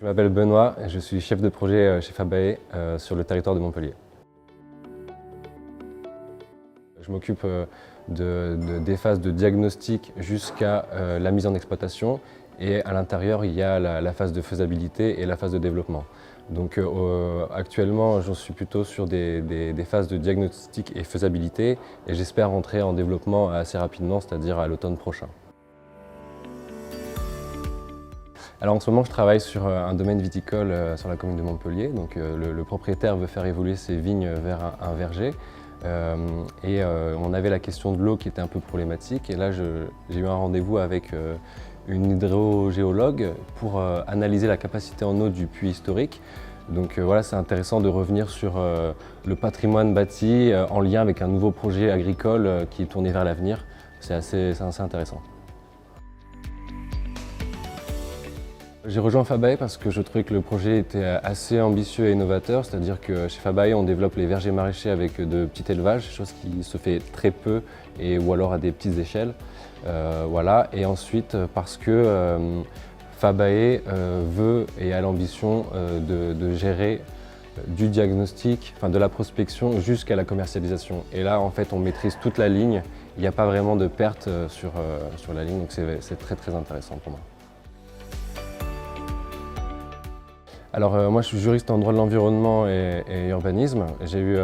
Je m'appelle Benoît et je suis chef de projet chez Fabae sur le territoire de Montpellier. Je m'occupe des phases de diagnostic jusqu'à la mise en exploitation et à l'intérieur il y a la phase de faisabilité et la phase de développement. Donc actuellement j'en suis plutôt sur des phases de diagnostic et faisabilité et j'espère rentrer en développement assez rapidement, c'est-à-dire à l'automne prochain. Alors en ce moment je travaille sur un domaine viticole sur la commune de Montpellier. Donc, le propriétaire veut faire évoluer ses vignes vers un verger. On avait la question de l'eau qui était un peu problématique et là j'ai eu un rendez-vous avec une hydrogéologue pour analyser la capacité en eau du puits historique. Donc voilà, c'est intéressant de revenir sur le patrimoine bâti en lien avec un nouveau projet agricole qui est tourné vers l'avenir. C'est assez intéressant. J'ai rejoint Fabae parce que je trouvais que le projet était assez ambitieux et innovateur, c'est-à-dire que chez Fabae on développe les vergers maraîchers avec de petits élevages, chose qui se fait très peu ou alors à des petites échelles. Voilà. Et ensuite parce que Fabae veut et a l'ambition de gérer du diagnostic, de la prospection jusqu'à la commercialisation. Et là en fait on maîtrise toute la ligne, il n'y a pas vraiment de perte sur la ligne, donc c'est très intéressant pour moi. Alors moi je suis juriste en droit de l'environnement et urbanisme. J'ai eu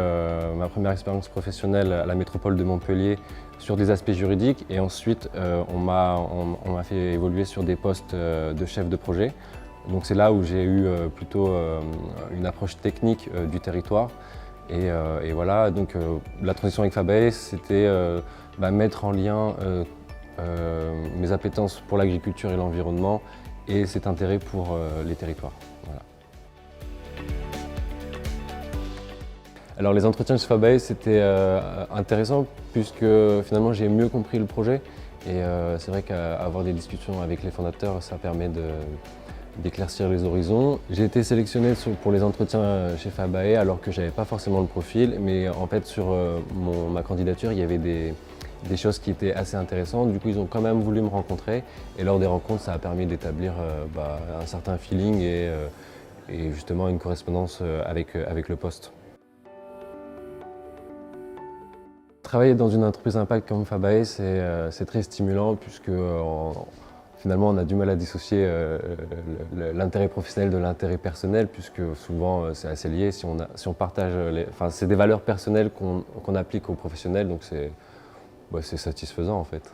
ma première expérience professionnelle à la métropole de Montpellier sur des aspects juridiques et ensuite on m'a fait évoluer sur des postes de chef de projet. Donc c'est là où j'ai eu plutôt une approche technique du territoire. Et voilà, donc la transition avec Fabae, c'était mettre en lien mes appétences pour l'agriculture et l'environnement et cet intérêt pour les territoires. Voilà. Alors les entretiens chez Fabae, c'était intéressant puisque finalement j'ai mieux compris le projet et c'est vrai qu'avoir des discussions avec les fondateurs, ça permet d'éclaircir les horizons. J'ai été sélectionné pour les entretiens chez Fabae alors que je n'avais pas forcément le profil, mais en fait sur ma candidature, il y avait des choses qui étaient assez intéressantes. Du coup, ils ont quand même voulu me rencontrer et lors des rencontres, ça a permis d'établir un certain feeling et justement une correspondance avec le poste. Travailler dans une entreprise impact comme Fabae, c'est très stimulant puisque finalement on a du mal à dissocier l'intérêt professionnel de l'intérêt personnel puisque souvent c'est assez lié. Si on partage, c'est des valeurs personnelles qu'on applique aux professionnels, donc c'est satisfaisant en fait.